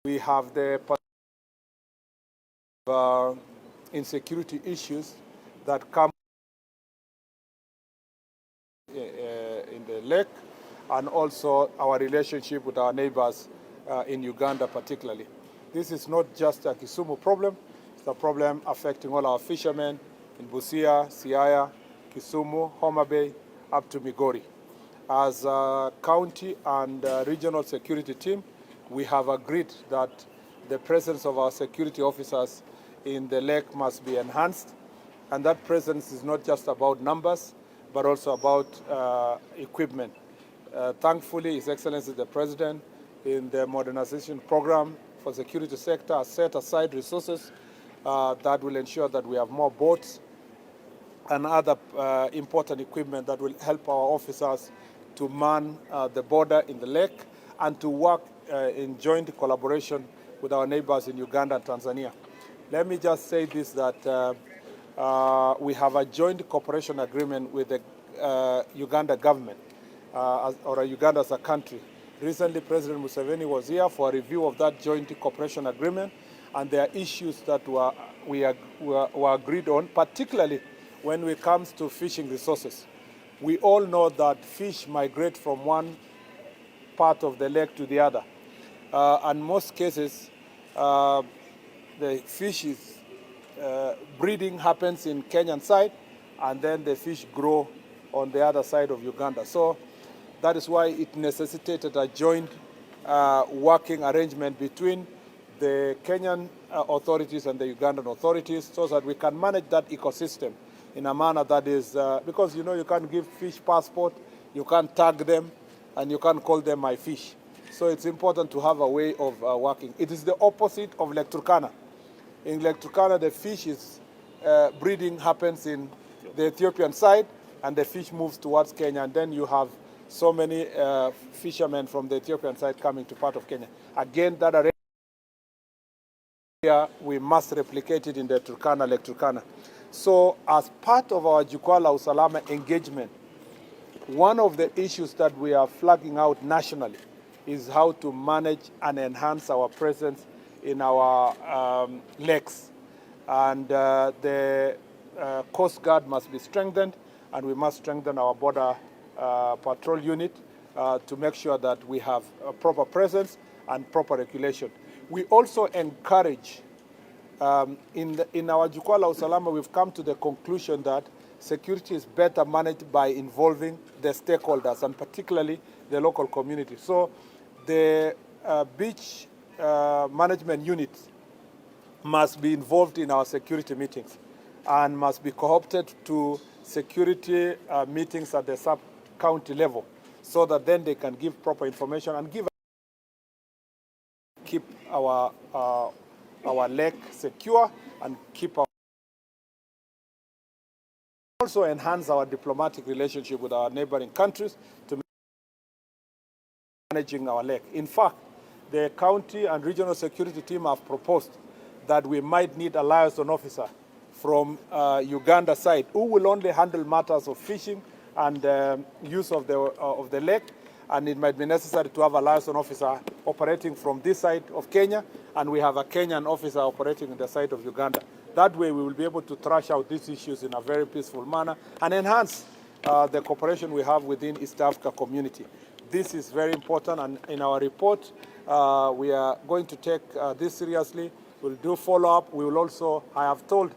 We have the insecurity issues that come in the lake, and also our relationship with our neighbors in Uganda particularly. This is not just a Kisumu problem, it's a problem affecting all our fishermen in Busia, Siaya, Kisumu, Homa Bay, up to Migori. As a county and regional security team, we have agreed that the presence of our security officers in the lake must be enhanced, and that presence is not just about numbers, but also about equipment. Thankfully, His Excellency the President, in the modernization program for security sector, has set aside resources that will ensure that we have more boats and other important equipment that will help our officers to man the border in the lake and to work in joint collaboration with our neighbors in Uganda and Tanzania. Let me just say this, that we have a joint cooperation agreement with the Uganda government, or Uganda as a country. Recently, President Museveni was here for a review of that joint cooperation agreement, and there are issues that were agreed on, particularly when it comes to fishing resources. We all know that fish migrate from one part of the lake to the other. And most cases, the fish is, breeding happens in Kenyan side, and then the fish grow on the other side of Uganda. So that is why it necessitated a joint working arrangement between the Kenyan authorities and the Ugandan authorities, so that we can manage that ecosystem in a manner that is, because you can't give fish passport, you can't tag them, and you can't call them my fish. So it's important to have a way of working. It is the opposite of Lake Turkana. In Lake Turkana, the fish is, breeding happens in the Ethiopian side, and the fish moves towards Kenya, and then you have so many fishermen from the Ethiopian side coming to part of Kenya. Again, that area, we must replicate it in the Turkana, Lake Turkana. So as part of our Jukwaa la Usalama engagement, one of the issues that we are flagging out nationally is how to manage and enhance our presence in our lakes. And the Coast Guard must be strengthened, and we must strengthen our border patrol unit to make sure that we have a proper presence and proper regulation. We also encourage, in our Jukwaa la Usalama, we've come to the conclusion that security is better managed by involving the stakeholders, and particularly the local community. So the beach management units must be involved in our security meetings and must be co-opted to security meetings at the sub-county level, so that then they can give proper information and keep our lake secure and keep our also enhance our diplomatic relationship with our neighboring countries to managing our lake. In fact, the county and regional security team have proposed that we might need a liaison officer from Uganda side who will only handle matters of fishing and use of the lake, and it might be necessary to have a liaison officer operating from this side of Kenya, and we have a Kenyan officer operating in the side of Uganda. That way we will be able to thrash out these issues in a very peaceful manner and enhance the cooperation we have within East Africa community. This is very important, and in our report, we are going to take this seriously. We'll do follow-up. We will also, I have told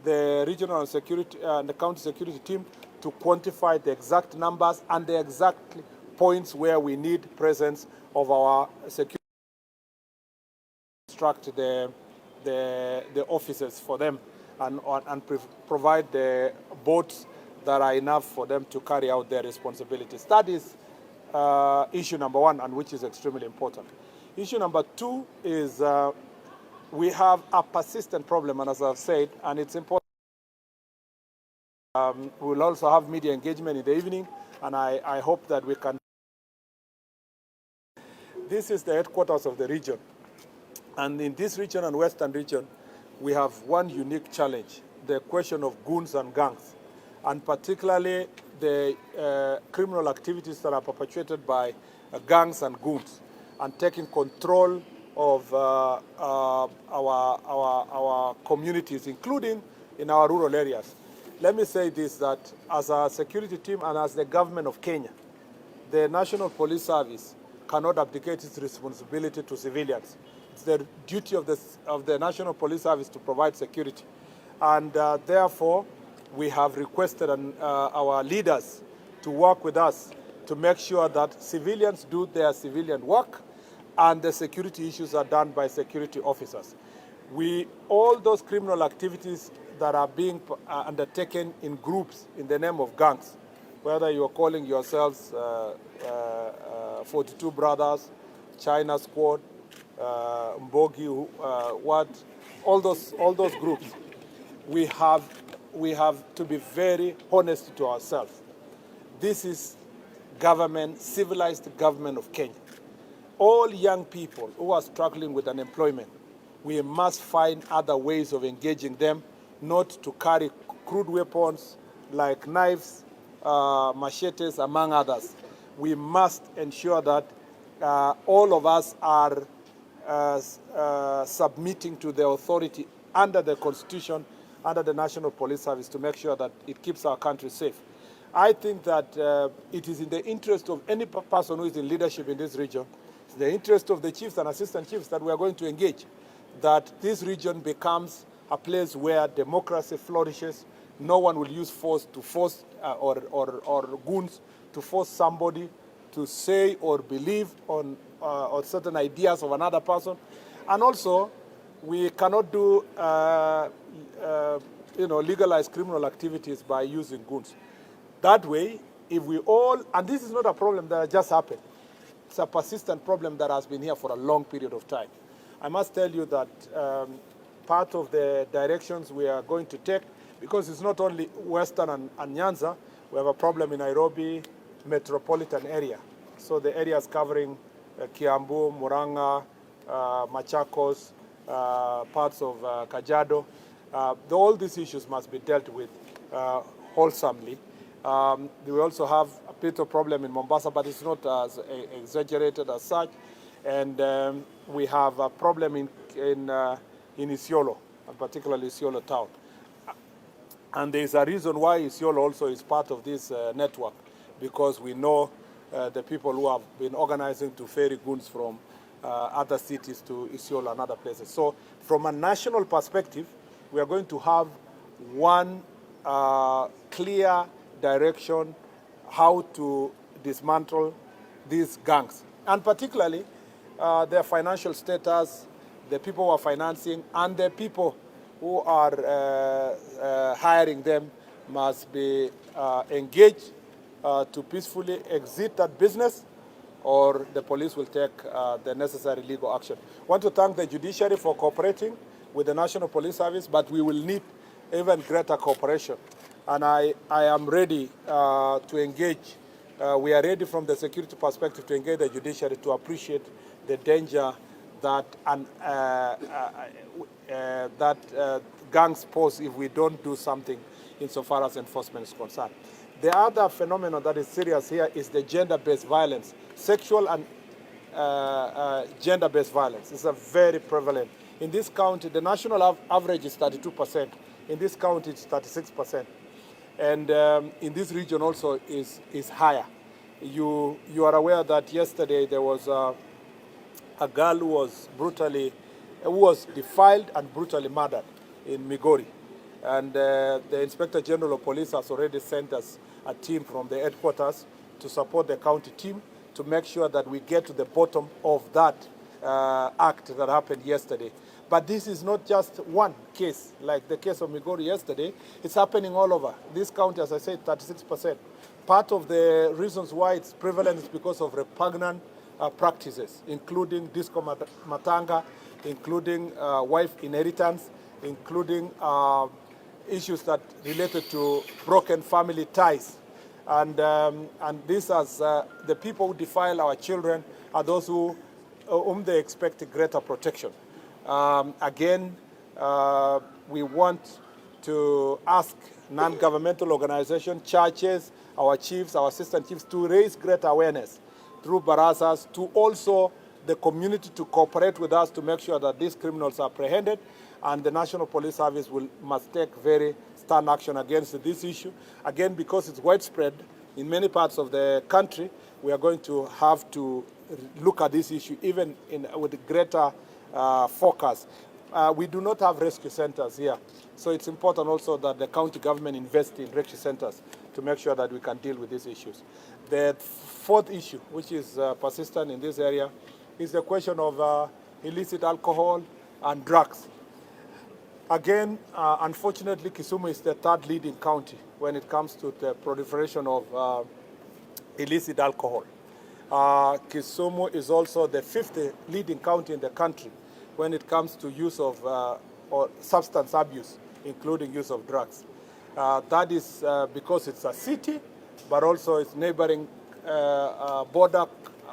the regional security and the county security team to quantify the exact numbers and the exact points where we need presence of our security, instruct the officers for them, and provide the boats that are enough for them to carry out their responsibilities. That is issue number one, and which is extremely important. Issue number two is we have a persistent problem, and as I've said, and it's important. We'll also have media engagement in the evening, and I hope that we can. This is the headquarters of the region. And in this region and western region, we have one unique challenge, the question of goons and gangs, and particularly the criminal activities that are perpetrated by gangs and goons, and taking control of our communities, including in our rural areas. Let me say this, that as a security team and as the government of Kenya, the National Police Service cannot abdicate its responsibility to civilians. It's the duty of the National Police Service to provide security. And therefore, we have requested our leaders to work with us to make sure that civilians do their civilian work and the security issues are done by security officers. All those criminal activities that are being undertaken in groups in the name of gangs, whether you're calling yourselves 42 Brothers, China Squad, Mbogi, all those groups, we have to be very honest to ourselves. This is government, civilized government of Kenya. All young people who are struggling with unemployment, we must find other ways of engaging them, not to carry crude weapons like knives, machetes, among others. We must ensure that all of us are submitting to the authority under the Constitution, under the National Police Service, to make sure that it keeps our country safe. I think that it is in the interest of any person who is in leadership in this region, it's the interest of the chiefs and assistant chiefs that we are going to engage, that this region becomes a place where democracy flourishes. No one will use force to force or goons to force somebody to say or believe on certain ideas of another person. And also, we cannot do legalize criminal activities by using goons. That way, if we all, and this is not a problem that just happened, it's a persistent problem that has been here for a long period of time. I must tell you that part of the directions we are going to take, because it's not only Western and Nyanza, we have a problem in Nairobi metropolitan area. So the areas covering Kiambu, Murang'a, Machakos, parts of Kajiado, all these issues must be dealt with wholesomely. We also have a bit of problem in Mombasa, but it's not as exaggerated as such. And we have a problem in Isiolo, and particularly Isiolo town. And there's a reason why Isiolo also is part of this network, because we know the people who have been organizing to ferry goods from other cities to Isiolo and other places. So from a national perspective, we are going to have one clear direction how to dismantle these gangs, and particularly their financial status, the people who are financing, and the people who are hiring them must be engaged to peacefully exit that business, or the police will take the necessary legal action. I want to thank the judiciary for cooperating with the National Police Service, but we will need even greater cooperation. And I am ready to engage. We are ready from the security perspective to engage the judiciary to appreciate the danger that gangs pose if we don't do something insofar as enforcement is concerned. The other phenomenon that is serious here is the gender-based violence. Sexual and gender-based violence is very prevalent. In this county, the national average is 32%. In this county, it's 36%. And in this region also is higher. You are aware that yesterday there was a girl who was defiled and brutally murdered in Migori. And the Inspector General of Police has already sent us a team from the headquarters to support the county team to make sure that we get to the bottom of that act that happened yesterday. But this is not just one case, like the case of Migori yesterday. It's happening all over. This county, as I said, 36%. Part of the reasons why it's prevalent is because of repugnant practices, including disco matanga, including wife inheritance, including issues that related to broken family ties. And this as the people who defile our children are those whom they expect greater protection. Again, we want to ask non-governmental organizations, churches, our chiefs, our assistant chiefs, to raise greater awareness through barazas, to also the community to cooperate with us to make sure that these criminals are apprehended, and the National Police Service must take very stern action against this issue. Again, because it's widespread in many parts of the country, we are going to have to look at this issue even with greater focus. We do not have rescue centers here, so it's important also that the county government invest in rescue centers to make sure that we can deal with these issues. The fourth issue, which is persistent in this area, is the question of illicit alcohol and drugs. Again, unfortunately, Kisumu is the third leading county when it comes to the proliferation of illicit alcohol. Kisumu is also the fifth leading county in the country when it comes to use of or substance abuse, including use of drugs. That is because it's a city, but also it's neighboring border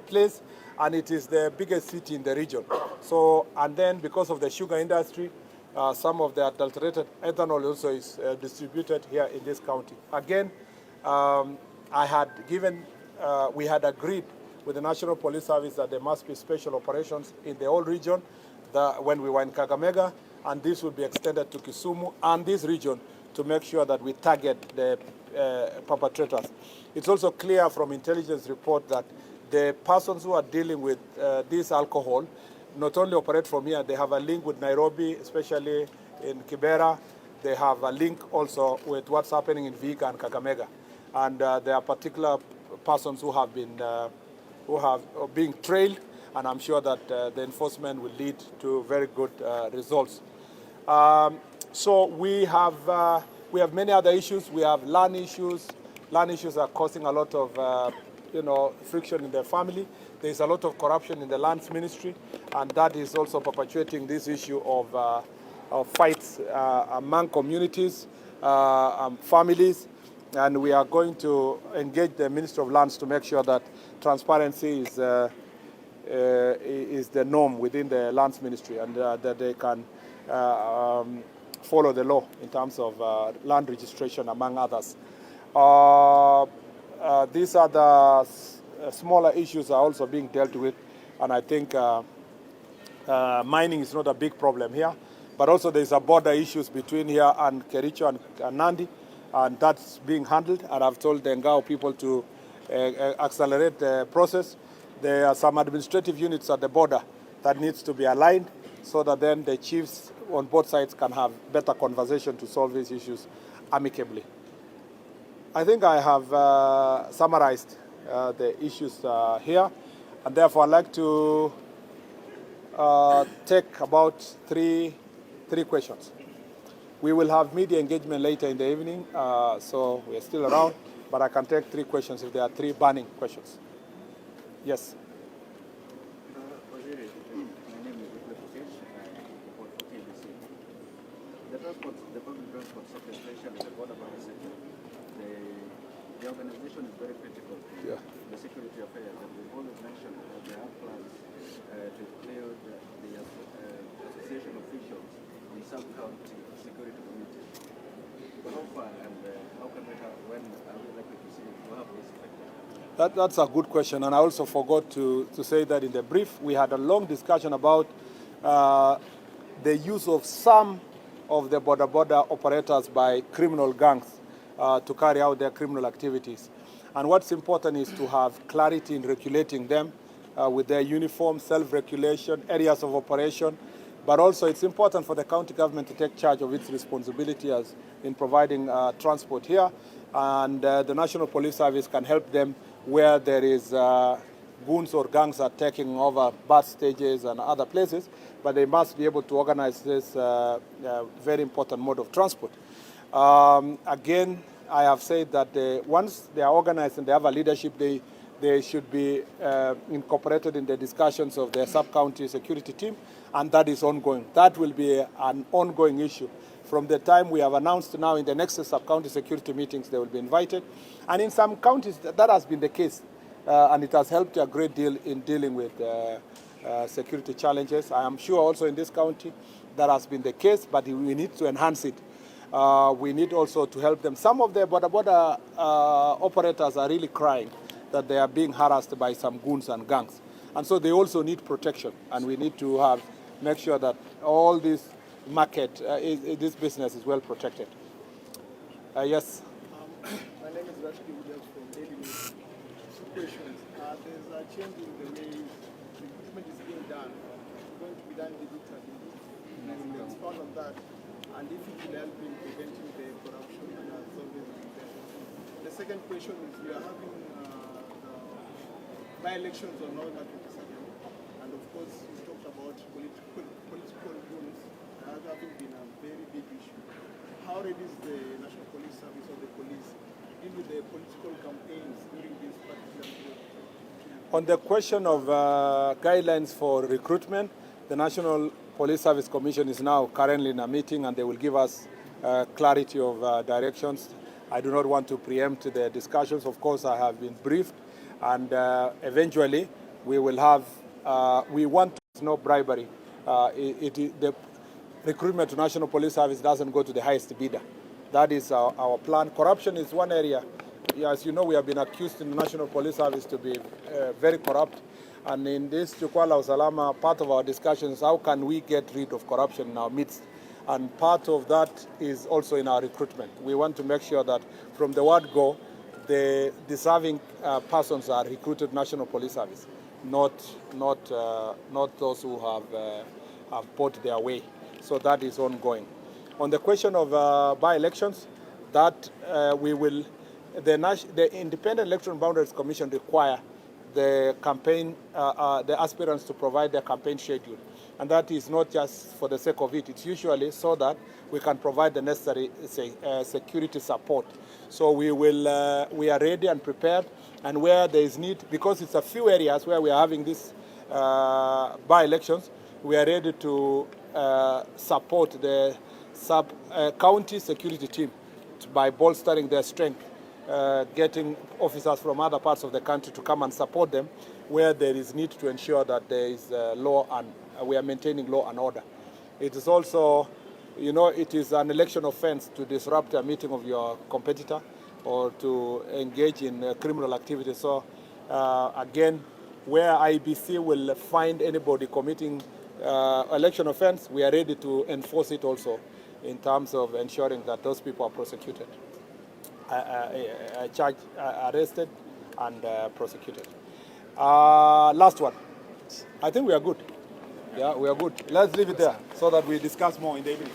place, and it is the biggest city in the region. So, and then because of the sugar industry, some of the adulterated ethanol also is distributed here in this county. Again, we had agreed with the National Police Service that there must be special operations in the whole region when we were in Kakamega, and this will be extended to Kisumu and this region to make sure that we target the perpetrators. It's also clear from intelligence report that the persons who are dealing with this alcohol not only operate from here, they have a link with Nairobi, especially in Kibera. They have a link also with what's happening in Vihiga and Kakamega. And there are particular persons who have been being trailed, and I'm sure that the enforcement will lead to very good results. So we have many other issues. We have land issues. Land issues are causing a lot of friction in the family. There is a lot of corruption in the lands ministry, and that is also perpetuating this issue of fights among communities, families. And we are going to engage the Minister of Lands to make sure that transparency is the norm within the lands ministry, and that they can follow the law in terms of land registration, among others. These are the smaller issues are also being dealt with, and I think mining is not a big problem here, but also there's a border issues between here and Kericho and Nandi, and that's being handled, and I've told the Ngao people to accelerate the process. There are some administrative units at the border that needs to be aligned so that then the chiefs on both sides can have better conversation to solve these issues amicably. I think I have summarized the issues here, and therefore I'd like to take about three questions. We will have media engagement later in the evening, so we are still around, but I can take 3 questions if there are 3 burning questions. Yes. My name is for KBC. The public transport sector, especially the border sector, the organization is very critical to the security affairs, and we've always mentioned that they have plans to include the association officials in sub-county security committees. But how far and how can we have, when are we likely to see to have this effect? That's a good question, and I also forgot to say that in the brief. We had a long discussion about the use of some of the border operators by criminal gangs to carry out their criminal activities. And what's important is to have clarity in regulating them with their uniform, self-regulation, areas of operation. But also it's important for the county government to take charge of its responsibility as in providing transport here. And the National Police Service can help them where there is goons or gangs are taking over bus stages and other places, but they must be able to organize this very important mode of transport. Again, I have said that once they are organized and they have a leadership, they should be incorporated in the discussions of the sub-county security team, and that is ongoing. That will be an ongoing issue. From the time we have announced now in the next sub-county security meetings, they will be invited. And in some counties, that has been the case, and it has helped a great deal in dealing with security challenges. I am sure also in this county that has been the case, but we need to enhance it. We need also to help them. Some of the border operators are really crying that they are being harassed by some goons and gangs. And so they also need protection, and we need to make sure that all this market, this business is well protected. Yes. My name is Rashki Williams from Daily News. Two questions. There's a change in the way recruitment is being done. It's going to be done digitally. And let's expand on that. And if it will help in preventing the corruption and solving the problem. The second question is we are having the by-elections on Northern 27. And of course, you talked about political rules having been a very big issue. How ready is the National Police Service or the police deal with the political campaigns during this particular period? On the question of guidelines for recruitment, the National Police Service Commission is now currently in a meeting, and they will give us clarity of directions. I do not want to preempt the discussions. Of course, I have been briefed, and eventually we will have, we want no bribery. The recruitment to National Police Service doesn't go to the highest bidder. That is our plan. Corruption is one area. As you know, we have been accused in the National Police Service to be very corrupt. And in this Jukwaa Usalama, part of our discussion is how can we get rid of corruption in our midst. And part of that is also in our recruitment. We want to make sure that from the word go, the deserving persons are recruited to National Police Service, not those who have bought their way. So that is ongoing. On the question of by-elections, that we will, the Independent Electoral Boundaries Commission require the campaign, the aspirants to provide their campaign schedule. And that is not just for the sake of it. It's usually so that we can provide the necessary security support. So we are ready and prepared, and where there is need, because it's a few areas where we are having these by-elections, we are ready to support the county security team by bolstering their strength, getting officers from other parts of the country to come and support them where there is need to ensure that there is law and we are maintaining law and order. It is also, you know, it is an election offense to disrupt a meeting of your competitor or to engage in criminal activity. So again, where IBC will find anybody committing election offense, we are ready to enforce it also in terms of ensuring that those people are prosecuted, charged, arrested, and prosecuted. Last one. I think we are good. Yeah, we are good. Let's leave it there so that we discuss more in the evening.